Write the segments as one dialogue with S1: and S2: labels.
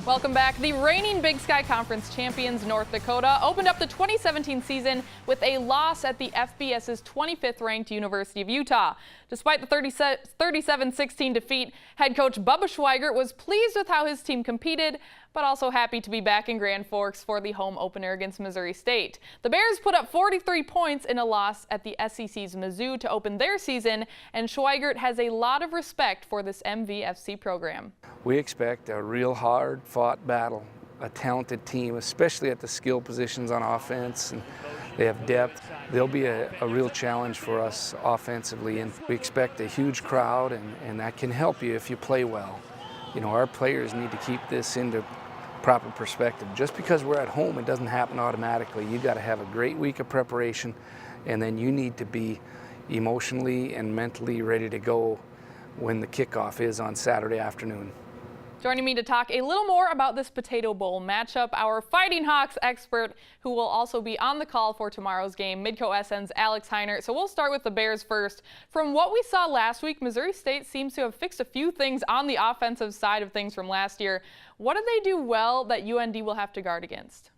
S1: Welcome back. The reigning Big Sky Conference champions, North Dakota, opened up the 2017 season with a loss at the FBS's 25th ranked University of Utah. Despite the 37-16 defeat, head coach Bubba Schweigert was pleased with how his team competed, but also happy to be back in Grand Forks for the home opener against Missouri State. The Bears put up 43 points in a loss at the SEC's Mizzou to open their season, and Schweigert has a lot of respect for this MVFC program.
S2: We expect a real hard-fought battle, a talented team, especially at the skill positions on offense, and they have depth. They'll be a real challenge for us offensively, and we expect a huge crowd, and that can help you if you play well. You know, our players need to keep this into proper perspective. Just because we're at home, it doesn't happen automatically. You got to have a great week of preparation, and then you need to be emotionally and mentally ready to go when the kickoff is on Saturday afternoon.
S1: Joining me to talk a little more about this Potato Bowl matchup, our Fighting Hawks expert, who will also be on the call for tomorrow's game, Midco SN's Alex Heinert. So we'll start with the Bears first. From what we saw last week, Missouri State seems to have fixed a few things on the offensive side of things from last year. What did they do well that UND will have to guard against?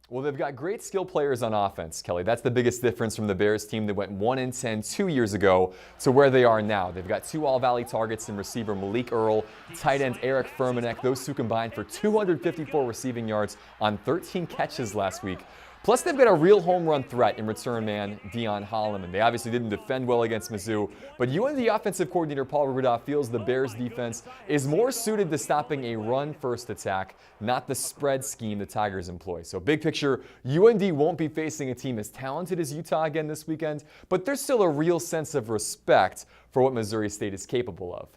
S3: Well, they've got great skill players on offense, Kelly. That's the biggest difference from the Bears team that went 1-10 2 years ago to where they are now. They've got two All-Valley targets in receiver Malik Earl, tight end Eric Furmanek. Those two combined for 254 receiving yards on 13 catches last week. Plus, they've got a real home run threat in return man Dion Holloman. They obviously didn't defend well against Mizzou, but UND offensive coordinator Paul Rubendoff feels the Bears defense is more suited to stopping a run-first attack, not the spread scheme the Tigers employ. So big picture, UND won't be facing a team as talented as Utah again this weekend, but there's still a real sense of respect for what Missouri State is capable of.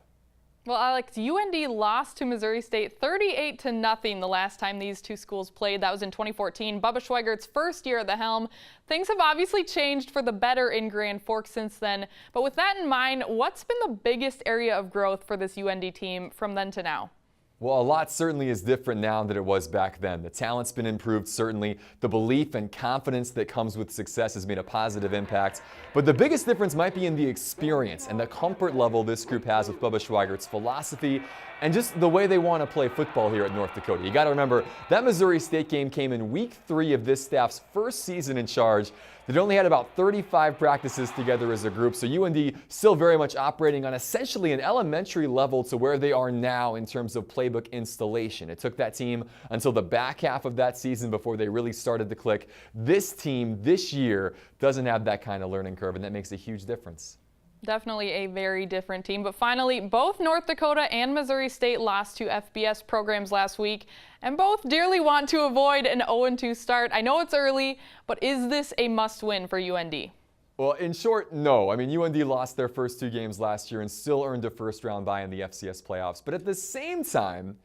S1: Well, Alex, UND lost to Missouri State 38-0 the last time these two schools played. That was in 2014, Bubba Schweigert's first year at the helm. Things have obviously changed for the better in Grand Forks since then. But with that in mind, what's been the biggest area of growth for this UND team from then to now?
S3: Well, a lot certainly is different now than it was back then. The talent's been improved, certainly. The belief and confidence that comes with success has made a positive impact. But the biggest difference might be in the experience and the comfort level this group has with Bubba Schweigert's philosophy and just the way they want to play football here at North Dakota. You got to remember, that Missouri State game came in week 3 of this staff's first season in charge. They'd only had about 35 practices together as a group, so UND still very much operating on essentially an elementary level to where they are now in terms of playbook installation. It took that team until the back half of that season before they really started to click. This team this year doesn't have that kind of learning curve, and that makes a huge difference.
S1: Definitely a very different team. But finally, both North Dakota and Missouri State lost to FBS programs last week, and both dearly want to avoid an 0-2 start. I know it's early, but is this a must-win for UND?
S3: Well, in short, no. I mean, UND lost their first 2 games last year and still earned a first-round bye in the FCS playoffs. But at the same time,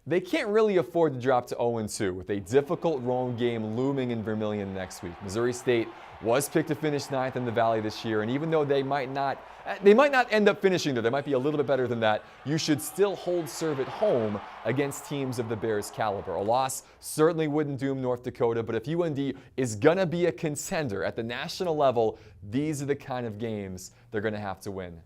S3: they can't really afford to drop to 0-2 with a difficult road game looming in Vermillion next week. Missouri State was picked to finish 9th in the Valley this year, and even though they might not end up finishing there, they might be a little bit better than that, you should still hold serve at home against teams of the Bears' caliber. A loss certainly wouldn't doom North Dakota, but if UND is going to be a contender at the national level, these are the kind of games they're going to have to win.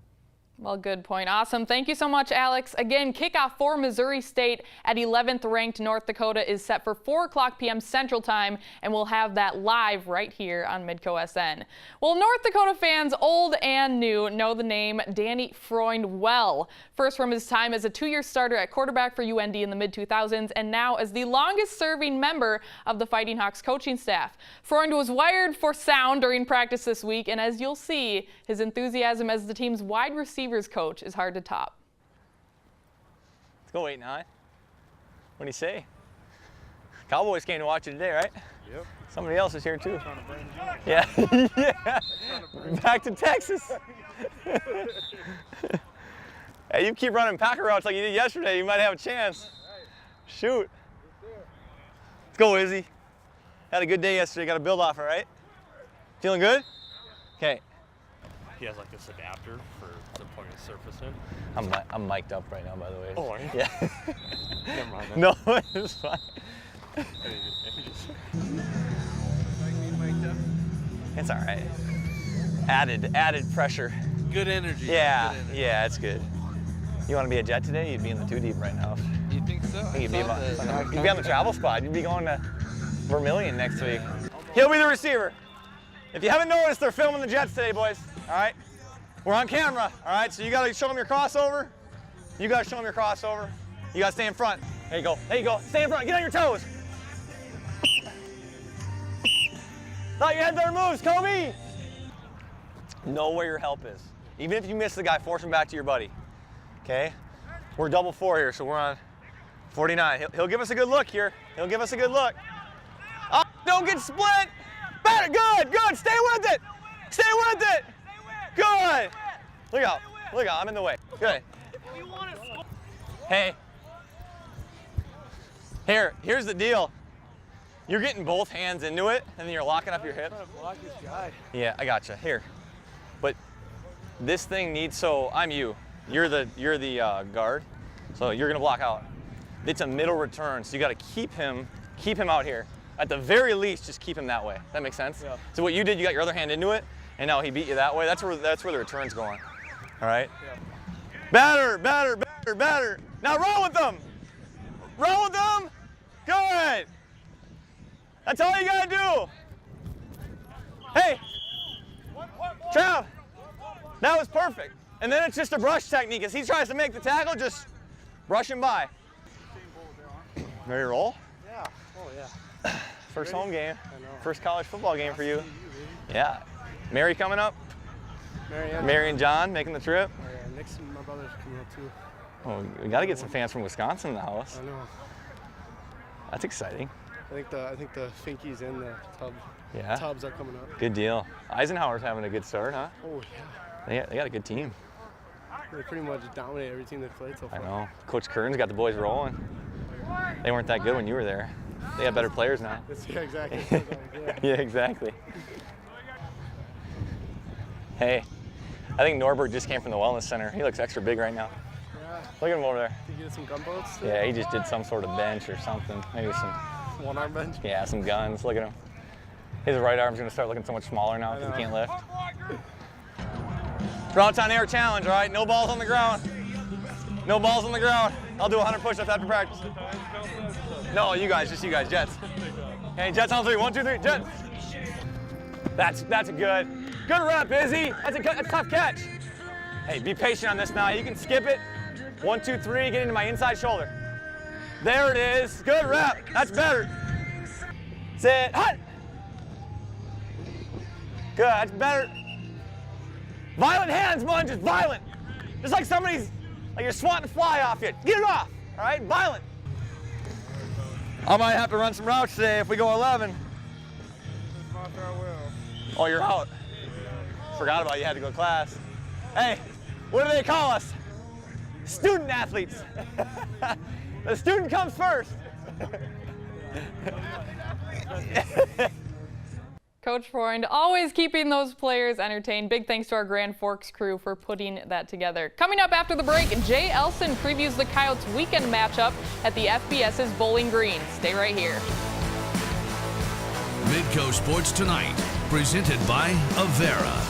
S1: Well, good point. Awesome. Thank you so much, Alex. Again, kickoff for Missouri State at 11th ranked North Dakota is set for 4:00 p.m. Central Time, and we'll have that live right here on Midco SN. Well, North Dakota fans, old and new, know the name Danny Freund well. First from his time as a 2-year starter at quarterback for UND in the mid-2000s, and now as the longest-serving member of the Fighting Hawks coaching staff. Freund was wired for sound during practice this week, and as you'll see, his enthusiasm as the team's wide receiver coach is hard to top.
S4: Let's go 8-9. What do you say? Cowboys came to watch you today, right?
S5: Yep.
S4: Somebody else is here too. Yeah. Yeah. Back to Texas. Hey, you keep running Packer routes like you did yesterday, you might have a chance. Shoot. Let's go, Izzy. Had a good day yesterday. Got to build off it, right? Feeling good? Okay.
S5: He has like this adapter for the plug the surface in.
S4: I'm mic'd up right now, by the way.
S5: Oh, are you?
S4: Yeah.
S5: Never mind that.
S4: No, it's fine. It's all right. Added pressure.
S5: Good energy.
S4: Yeah,
S5: good energy.
S4: yeah, it's good. You want to be a Jet today? You'd be in the 2 deep right now.
S6: You think so?
S4: I think you'd be on the travel spot. You'd be going to Vermilion next week. He'll be the receiver. If you haven't noticed, they're filming the Jets today, boys. All right? We're on camera, all right? So you got to show them your crossover. You got to show them your crossover. You got to stay in front. There you go. There you go. Stay in front. Get on your toes. Thought you had better moves, Kobe. Know where your help is. Even if you miss the guy, force him back to your buddy. Okay? We're double 4 here, so we're on 49. He'll give us a good look here. He'll give us a good look. Oh, don't get split. Better. Good, good. Stay with it. Stay with it. Good. Look out. Look out. I'm in the way. Good. Hey. Here's the deal. You're getting both hands into it, and then you're locking up your hip. Yeah, I gotcha. Here. But this thing needs, so I'm you. You're the guard, so you're gonna block out. It's a middle return, so you gotta keep him out here. At the very least, just keep him that way. That makes sense? Yeah. So what you did, you got your other hand into it, and now he beat you that way. That's where the return's going. All right? Yeah. Batter, batter, batter, batter. Now roll with them. Roll with them. Good. That's all you gotta do. Hey, Trav, that was perfect. And then it's just a brush technique. As he tries to make the tackle, just brush him by. Ready to roll?
S7: Yeah. Oh, yeah.
S4: First home game. First college football game for you. Yeah. Mary coming up? Mary and John making the trip?
S7: Oh, yeah. Nick's and my brother's coming up, too.
S4: Oh, we got to get some fans from Wisconsin in the house.
S7: I know.
S4: That's exciting.
S7: I think the Finkies and the Tubs are coming up.
S4: Good deal. Eisenhower's having a good start, huh?
S7: Oh, yeah.
S4: They got a good team.
S7: They pretty much dominate every team they've played so far.
S4: I know. Coach Kern's got the boys rolling. They weren't that good when you were there. They got better players now.
S7: Yeah, exactly.
S4: Yeah, exactly. Hey, I think Norbert just came from the wellness center. He looks extra big right now.
S7: Yeah.
S4: Look at him over there.
S7: Did you get some gunboats?
S4: Yeah, he just did some sort of bench or something. Maybe some
S7: one-arm bench?
S4: Yeah, some guns. Look at him. His right arm's gonna start looking so much smaller now because he can't lift. Ground on air challenge, all right? No balls on the ground. No balls on the ground. I'll do 100 push-ups after practice. No, you guys, just you guys, Jets. Okay, Jets on 3. 1, 2, 3, Jets. That's a good rep, Izzy. That's a tough catch. Hey, be patient on this now. You can skip it. 1, 2, 3, get into my inside shoulder. There it is. Good rep. That's better. Sit. Hut. Good. That's better. Violent hands, Mun. Just violent. Just like somebody's, like you're swatting a fly off you. Get it off. All right? Violent. I might have to run some routes today if we go 11. Oh, you're out. Forgot about you had to go to class. Hey, what do they call us? Student athletes. The student comes first.
S1: Coach Freund always keeping those players entertained. Big thanks to our Grand Forks crew for putting that together. Coming up after the break, Jay Elson previews the Coyotes' weekend matchup at the FBS's Bowling Green. Stay right here.
S8: Midco Sports Tonight, presented by Avera.